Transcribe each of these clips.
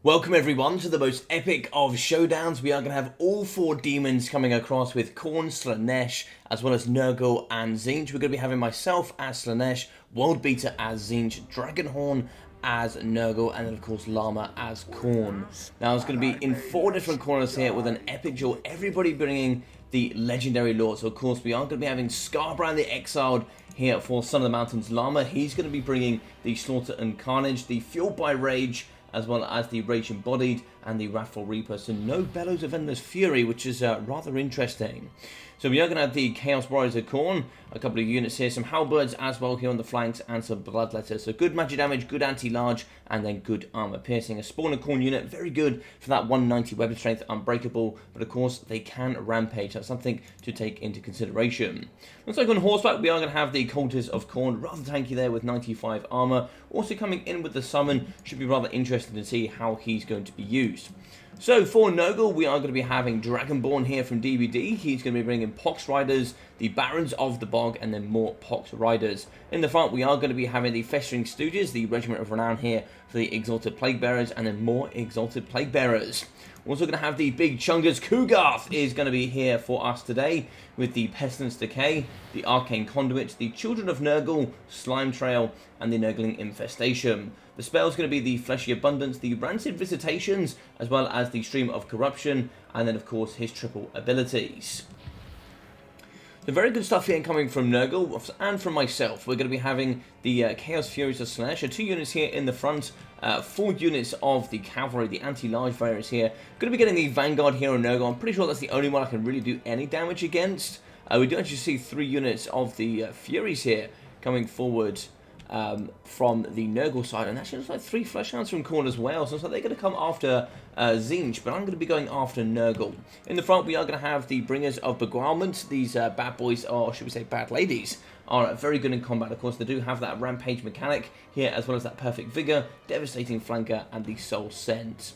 Welcome everyone to the most epic of showdowns. We are going to have all four demons coming across with Khorne, Slaanesh, as well as Nurgle and Tzeentch. We're going to be having myself as Slaanesh, World Beater as Tzeentch, Dragonhorn as Nurgle, and then of course Llama as Khorne. Now it's going to be in four different corners here with an epic duel, everybody bringing the legendary lord. So of course we are going to be having Scarbrand the Exiled here for Son of the Mountains Llama. He's going to be bringing the Slaughter and Carnage, the Fueled by Rage, as well as the Rage Embodied and the Wrathful Reaper. So no Bellows of Endless Fury, which is rather interesting. So we are going to have the Chaos Warriors of Khorne, a couple of units here, some Halberds as well here on the flanks, and some Bloodletters. So good magic damage, good anti-large, and then good armor piercing. A Spawner Khorne unit, very good for that 190 weapon strength, unbreakable, but of course they can rampage. That's something to take into consideration. Looks like on horseback we are going to have the Cultists of Khorne, rather tanky there with 95 armor. Also coming in with the summon, should be rather interesting to see how he's going to be used. So for Nurgle, we are going to be having Dragonborn here from DVD. He's going to be bringing Pox Riders, the Barons of the Bog, and then more Pox Riders. In the front, we are going to be having the Festering Stooges, the Regiment of Renown here for the Exalted Plague Bearers, and then more Exalted Plague Bearers. We're also going to have the Big Chungus. Kugarth is going to be here for us today with the Pestilence Decay, the Arcane Conduit, the Children of Nurgle, Slime Trail, and the Nurgling Infestation. The spell is going to be the Fleshy Abundance, the Rancid Visitations, as well as the Stream of Corruption, and then of course his triple abilities. So very good stuff here coming from Nurgle and from myself. We're going to be having the Chaos Furies of Slaanesh, 2 units here in the front, 4 units of the Cavalry, the anti-large variants here. Going to be getting the Vanguard here on Nurgle. I'm pretty sure that's the only one I can really do any damage against. We do actually see 3 units of the Furies here coming forward from the Nurgle side, and actually looks like 3 Fleshhounds from Khorne as well, so they're going to come after Tzeentch, but I'm going to be going after Nurgle. In the front we are going to have the Bringers of Beguilement. These bad boys, or should we say bad ladies, are very good in combat. Of course they do have that rampage mechanic here, as well as that perfect vigor, devastating flanker, and the soul scent.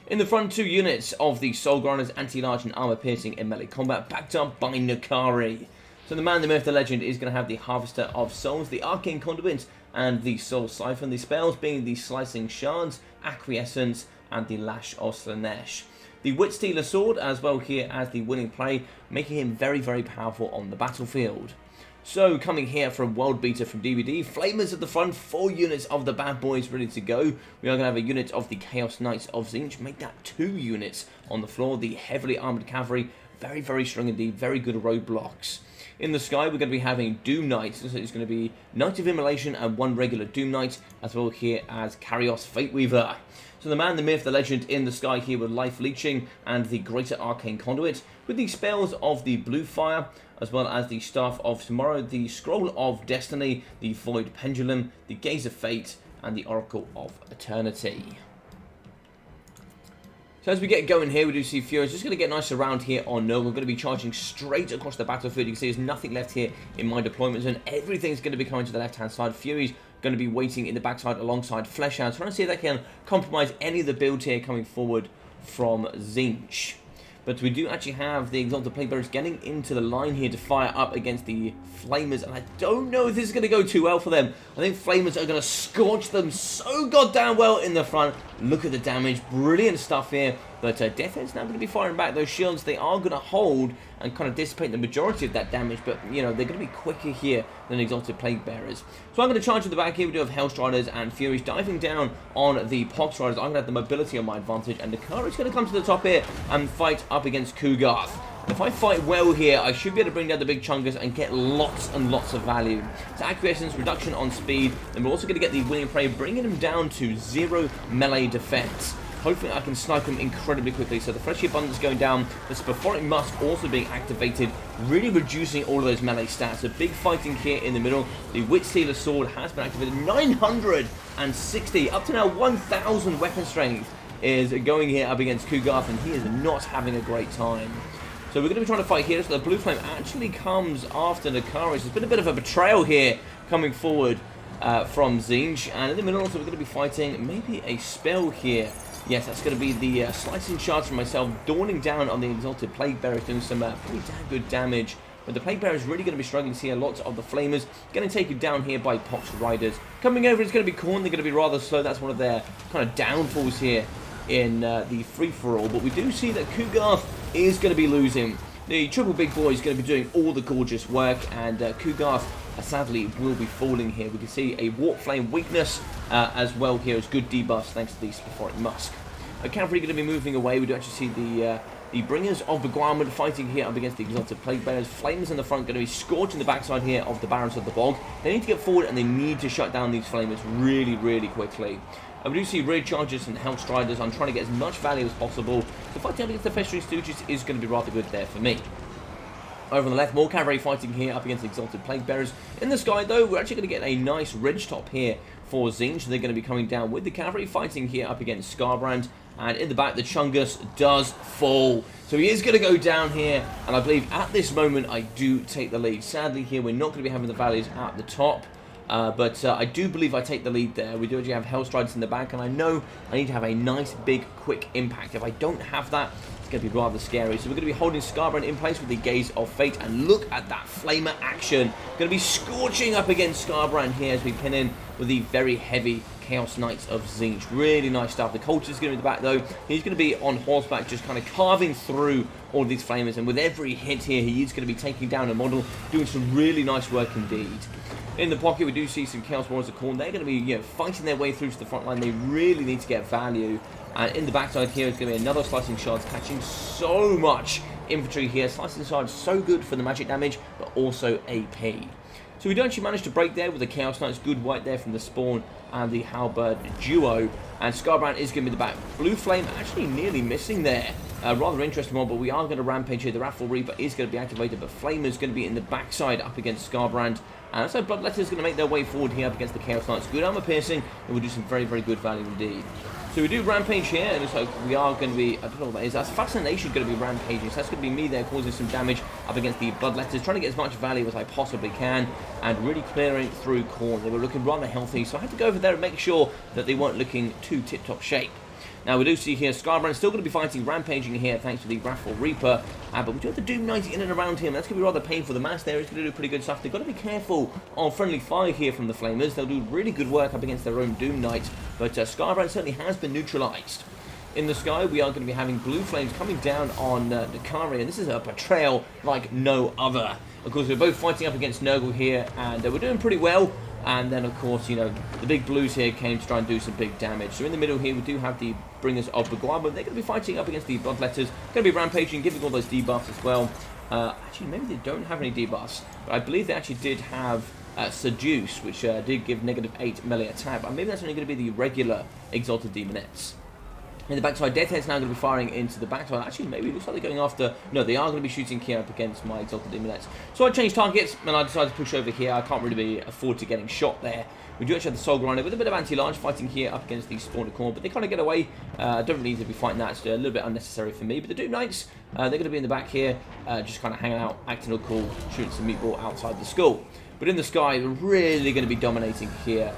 In the front, 2 units of the Soul Grinders, anti-large and armor piercing in melee combat, backed up by Nakari. So the man, the myth, the legend is going to have the Harvester of Souls, the Arcane Conduit, and the Soul Siphon. The spells being the Slicing Shards, Acquiescence, and the Lash of Slaanesh. The Wit Stealer Sword, as well here as the Winning Play, making him very, very powerful on the battlefield. So coming here from World Beater from DVD, Flamers at the front, 4 units of the bad boys ready to go. We are going to have a unit of the Chaos Knights of Tzeentch, make that 2 units on the floor. The heavily armoured cavalry, very, very strong indeed, very good roadblocks. In the sky, we're going to be having Doom Knights. So it's going to be Knight of Immolation and 1 regular Doom Knight, as well here as Karios Fateweaver. So the man, the myth, the legend in the sky here with Life Leeching and the Greater Arcane Conduit, with the spells of the Blue Fire, as well as the Staff of Tomorrow, the Scroll of Destiny, the Void Pendulum, the Gaze of Fate, and the Oracle of Eternity. So as we get going here, we do see Furies just going to get nice around here on Nurgle. We're going to be charging straight across the battlefield. You can see there's nothing left here in my deployment zone. Everything's going to be coming to the left-hand side. Furies going to be waiting in the backside alongside Fleshhounds, trying to see if they can compromise any of the build here coming forward from Tzeentch. But we do actually have the Exalted Plague Bearers getting into the line here to fire up against the Flamers. And I don't know if this is going to go too well for them. I think Flamers are going to scorch them so goddamn well in the front. Look at the damage. Brilliant stuff here. But Deathhead's now going to be firing back those shields. They are going to hold and kind of dissipate the majority of that damage. But, you know, they're going to be quicker here than Exalted Plague Bearers. So I'm going to charge to the back here. We do have Hellstriders and Furies diving down on the Pox Riders. I'm going to have the mobility on my advantage. And Nakari's going to come to the top here and fight up against Kugarth. If I fight well here, I should be able to bring down the Big Chungus and get lots and lots of value. So Acquiescence, reduction on speed. And we're also going to get the Winning Prey, bringing him down to 0 melee defense. Hopefully I can snipe him incredibly quickly. So the Fleshy Abundance going down, the Spiphoric Musk also being activated, really reducing all of those melee stats. A big fighting here in the middle. The Wit Stealer Sword has been activated. 960, up to now 1,000 weapon strength is going here up against Kugarth, and he is not having a great time. So we're going to be trying to fight here. So the Blue Flame actually comes after Nakari. So it's been a bit of a betrayal here coming forward from Tzeentch. And in the middle also we're going to be fighting maybe a spell here. Yes, that's going to be the Slicing Shards from myself, dawning down on the Exalted Plague Bearers, doing some pretty damn good damage. But the Plague Bearer is really going to be struggling to see a lot of the Flamers getting taken down here by Pox Riders. Coming over, it's going to be Khorne. They're going to be rather slow. That's one of their kind of downfalls here in the free-for-all. But we do see that Cougar is going to be losing. The triple big boy is going to be doing all the gorgeous work, and Cougar sadly will be falling here. We can see a Warp Flame weakness as well here as good debuffs thanks to the Spifforic Musk. Cavalry going to be moving away. We do actually see the Bringers of Beguilement fighting here up against the Exalted Plague Bearers. Flames in the front going to be scorching the backside here of the Barons of the Bog. They need to get forward and they need to shut down these Flamers really, really quickly. We do see Rear Chargers and Hellstriders. I'm trying to get as much value as possible. The fighting up against the Festering Stooges is going to be rather good there for me. Over on the left, more cavalry fighting here up against the Exalted Plague Bearers. In the sky, though, we're actually going to get a nice ridge top here for Tzeentch. They're going to be coming down with the cavalry fighting here up against Skarbrand. And in the back, the Chungus does fall. So he is going to go down here. And I believe at this moment, I do take the lead. Sadly, here, we're not going to be having the values at the top. But I do believe I take the lead there. We do actually have Hellstriders in the back, and I know I need to have a nice, big, quick impact. If I don't have that, it's going to be rather scary. So we're going to be holding Skarbrand in place with the Gaze of Fate, and look at that Flamer action. Going to be scorching up against Skarbrand here as we pin in with the very heavy Chaos Knights of Tzeentch. Really nice stuff. The Cultist is going to be in the back, though. He's going to be on horseback, just kind of carving through all of these Flamers, and with every hit here, he is going to be taking down a model, doing some really nice work indeed. In the pocket, we do see some Chaos Warriors of Khorne. They're going to be, fighting their way through to the front line. They really need to get value. And in the backside here is going to be another Slicing Shards, catching so much infantry here. Slicing Shards so good for the magic damage, but also AP. So we do actually manage to break there with the Chaos Knights. Good white there from the Spawn and the Halberd duo. And Skarbrand is going to be in the back. Blue Flame actually nearly missing there. Rather interesting one, but we are going to rampage here. The Wrathful Reaper is going to be activated, but Flame is going to be in the backside up against Skarbrand. And so Bloodletter is going to make their way forward here up against the Chaos Knights. Good armor piercing, and will do some very, very good value indeed. So we do rampage here, and it's like we are going to be, I don't know what that is, that's Fascination going to be rampaging, so that's going to be me there causing some damage up against the Bloodletters, trying to get as much value as I possibly can, and really clearing through Khorne. They were looking rather healthy, so I had to go over there and make sure that they weren't looking too tip-top shape. Now we do see here Skarbrand still going to be fighting, rampaging here thanks to the Wrathful Reaper, but we do have the Doom Knight in and around him. That's going to be rather painful. The mass there is going to do pretty good stuff. They've got to be careful on friendly fire here from the Flamers. They'll do really good work up against their own Doom Knight, but Skarbrand certainly has been neutralized. In the sky, we are going to be having Blue Flames coming down on Dakari, and this is a betrayal like no other. Of course, we're both fighting up against Nurgle here, and we're doing pretty well. And then, of course, the big blues here came to try and do some big damage. So in the middle here, we do have the Bringers of Beguilement. They're going to be fighting up against the Bloodletters. Going to be rampaging, giving all those debuffs as well. Actually, maybe they don't have any debuffs. But I believe they actually did have Seduce, which did give -8 melee attack. But maybe that's only going to be the regular Exalted Demonettes. In the backside, Deathhead's now going to be firing into the backside. Actually, maybe it looks like they're going after... No, they are going to be shooting here up against my Exalted Demonettes. So I changed targets, and I decided to push over here. I can't really afford to getting shot there. We do actually have the Soul Grinder with a bit of anti-large fighting here up against the Spawn of Khorne, but they kind of get away. I don't really need to be fighting that. It's a little bit unnecessary for me. But the Doom Knights, they're going to be in the back here, just kind of hanging out, acting all cool, shooting some meatball outside the skull. But in the sky, we're really going to be dominating here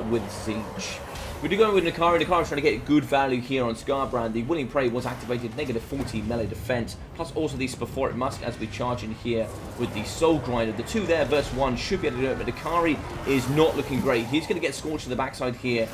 with Tzeentch. We do go with Nakari. Nakari's trying to get good value here on Skarbrand. The Willing Prey was activated, -40 melee defense, plus also the Spifforic Musk as we charge in here with the Soul Grinder. The two there versus one should be able to do it, but Nakari is not looking great. He's going to get scorched to the backside here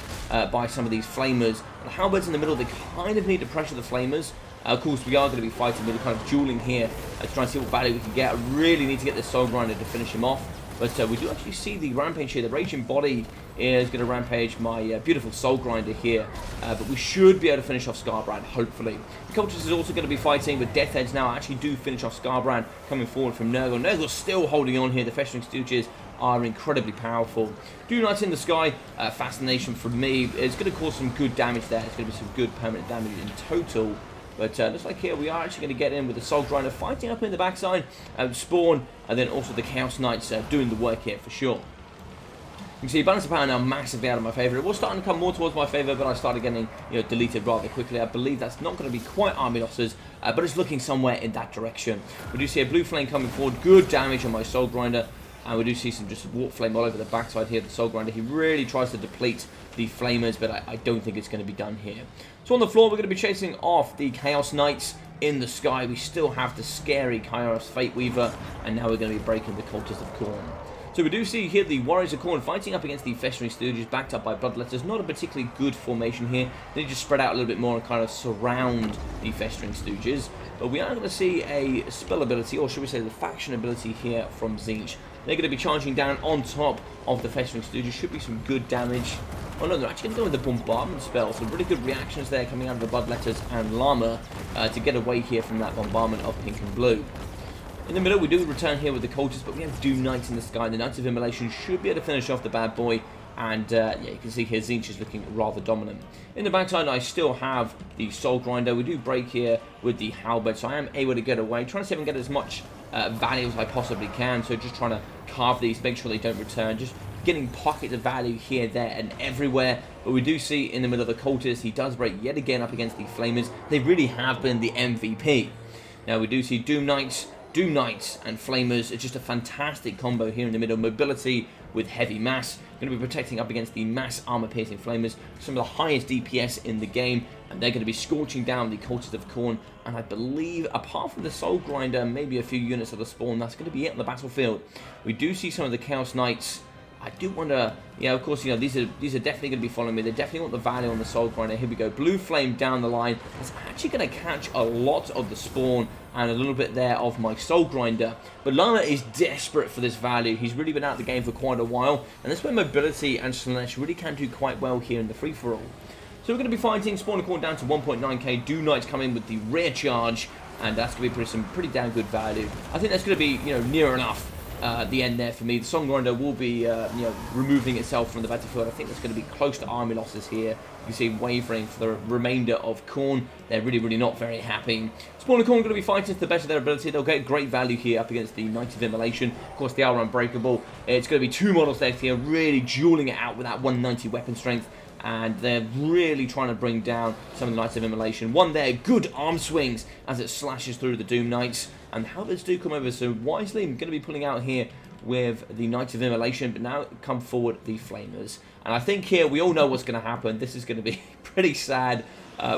by some of these Flamers. The Halberds in the middle, they kind of need to pressure the Flamers. Of course, we are going to be fighting with kind of dueling here to try and see what value we can get. I really need to get this Soul Grinder to finish him off. But we do actually see the rampage here. The Raging Body is going to rampage my beautiful Soul Grinder here. But we should be able to finish off Skarbrand, hopefully. The Cultist is also going to be fighting, but Deathheads now actually do finish off Skarbrand coming forward from Nurgle. Nurgle's still holding on here. The Festering Stooges are incredibly powerful. Doom Knights in the sky, Fascination from me. It's going to cause some good damage there. It's going to be some good permanent damage in total. But looks like here we are actually going to get in with the Soul Grinder fighting up in the backside, Spawn, and then also the Chaos Knights doing the work here for sure. You can see balance of power now massively out of my favour. It was starting to come more towards my favour, but I started getting deleted rather quickly. I believe that's not going to be quite army losses, but it's looking somewhere in that direction. We do see a Blue Flame coming forward, good damage on my Soul Grinder. And we do see some just Warp Flame all over the backside here. The Soul Grinder, he really tries to deplete the Flamers, but I don't think it's going to be done here. So on the floor, we're going to be chasing off the Chaos Knights. In the sky, we still have the scary Kairos Fate Weaver, and now we're going to be breaking the Cultist of Khorne. So we do see here the Warriors of Khorne fighting up against the Festering Stooges, backed up by Bloodletters. Not a particularly good formation here. They just spread out a little bit more and kind of surround the Festering Stooges. But we are going to see a spell ability, or should we say the faction ability here from Tzeentch. They're going to be charging down on top of the Festering Stooges. Should be some good damage. Oh no, they're actually going to go with the Bombardment spell. Some really good reactions there coming out of the Bloodletters and Llama to get away here from that bombardment of pink and blue. In the middle, we do return here with the Cultists, but we have Doom Knights in the sky. The Knights of Immolation should be able to finish off the bad boy. And yeah, you can see here Tzeentch is looking rather dominant. In the backside, I still have the Soul Grinder. We do break here with the Halberd, so I am able to get away. Trying to see if I can get as much value as I possibly can. So just trying to carve these, make sure they don't return. Just getting pockets of value here, there, and everywhere. But we do see in the middle of the Cultist, he does break yet again up against the Flamers. They really have been the MVP. Now we do see Doom Knights, and Flamers. It's just a fantastic combo here in the middle. Mobility with heavy mass. Going to be protecting up against the mass armor-piercing Flamers. Some of the highest DPS in the game. And they're going to be scorching down the Cultists of Khorne. And I believe, apart from the Soul Grinder, maybe a few units of the Spawn, that's going to be it on the battlefield. We do see some of the Chaos Knights. I do wonder, yeah, of course, you know, these are definitely going to be following me. They definitely want the value on the Soul Grinder. Here we go. Blue Flame down the line. It's actually going to catch a lot of the Spawn and a little bit there of my Soul Grinder. But Llama is desperate for this value. He's really been out of the game for quite a while. And that's where Mobility and Slaanesh really can do quite well here in the free-for-all. So we're going to be fighting Spawn Khorne down to 1.9k. Doom Knights come in with the rear charge. And that's going to be some pretty damn good value. I think that's going to be, you know, near enough. The end there for me. The Soul Grinder will be, you know, removing itself from the battlefield. I think that's going to be close to army losses here. You see wavering for the remainder of Khorne. They're really not very happy. Spawn Khorne going to be fighting to the best of their ability. They'll get great value here up against the Knights of Immolation. Of course, they are unbreakable. It's going to be two models there here, really dueling it out with that 190 weapon strength. And they're really trying to bring down some of the Knights of Immolation. One there, good arm swings as it slashes through the Doom Knights. And the Halberds do come over, so wisely I'm going to be pulling out here with the Knights of Immolation, but now come forward the Flamers. And I think here we all know what's going to happen. This is going to be pretty sad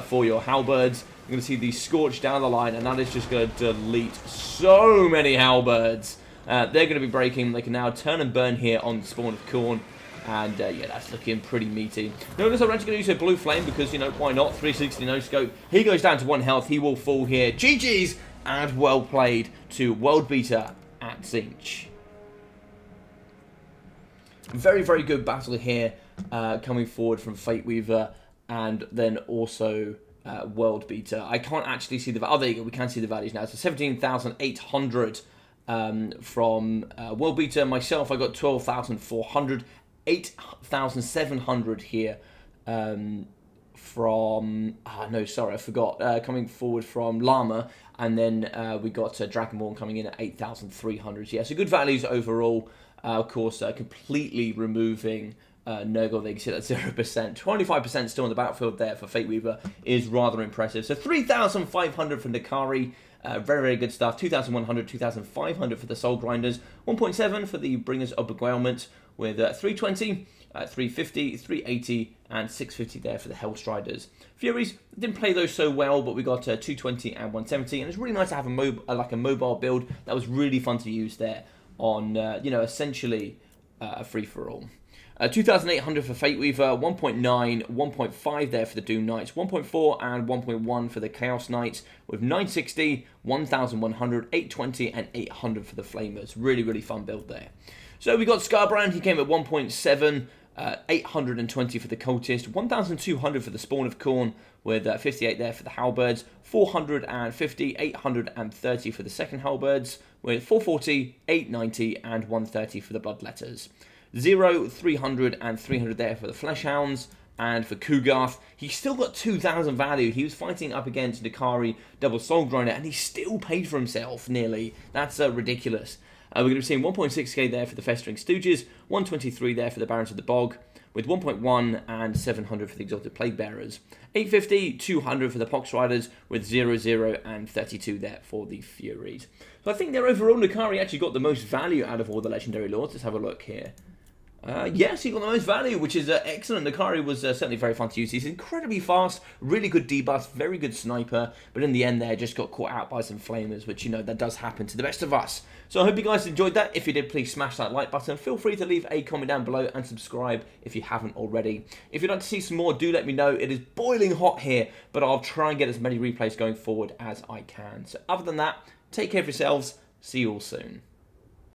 for your Halberds. You're going to see the Scorch down the line, and that is just going to delete so many Halberds. They're going to be breaking. They can now turn and burn here on the Spawn of Khorne. And yeah, that's looking pretty meaty. Notice I'm actually going to use a Blue Flame because, you know, why not? 360 no scope. He goes down to 1 health. He will fall here. GG's and well played to World Beater at Tzeentch. Very good battle here coming forward from Fate Weaver and then also World Beater. I can't actually see the... Oh, there you go. We can see the values now. So 17,800 from World Beater. Myself, I got 12,400. 8,700 here from... no, sorry, I forgot. Coming forward from Llama. And then we got Dragonborn coming in at 8,300. Yeah, so good values overall. Of course, completely removing Nurgle. They can see that 0%. 25% still on the battlefield there for Fate Weaver is rather impressive. So 3,500 for Nakari. Very good stuff. 2,100, 2,500 for the Soul Grinders. 1.7 for the Bringers of Beguilement with 320, 350, 380, and 650 there for the Hellstriders. Furies didn't play those so well, but we got 220 and 170, and it's really nice to have a mobile build. That was really fun to use there on, you know, essentially a free-for-all. 2,800 for Fate Weaver, 1.9, 1.5 there for the Doom Knights, 1.4 and 1.1 for the Chaos Knights, with 960, 1,100, 820 and 800 for the Flamers. Really fun build there. So we got Scarbrand, he came at 1.7, 820 for the Cultist, 1,200 for the Spawn of Khorne, with 58 there for the Halberds, 450, 830 for the second Halberds, with 440, 890 and 130 for the Bloodletters. 0, 300 and 300 there for the Fleshhounds. And for Kugarth, he still got 2,000 value. He was fighting up against Nakari, double Soul Grinder, and he still paid for himself, nearly. That's ridiculous. We're going to be seeing 1.6k there for the Festering Stooges, 123 there for the Barons of the Bog, with 1.1 and 700 for the Exalted Plague Bearers. 850, 200 for the Pox Riders, with 00 and 32 there for the Furies. So I think their overall Nakari actually got the most value out of all the Legendary Lords. Let's have a look here. Yes, he got the most value, which is excellent. Nakari was certainly very fun to use. He's incredibly fast, really good debuff, very good sniper, but in the end there, just got caught out by some flamers, which, you know, that does happen to the best of us. So I hope you guys enjoyed that. If you did, please smash that like button. Feel free to leave a comment down below and subscribe if you haven't already. If you'd like to see some more, do let me know. It is boiling hot here, but I'll try and get as many replays going forward as I can. So other than that, take care of yourselves. See you all soon.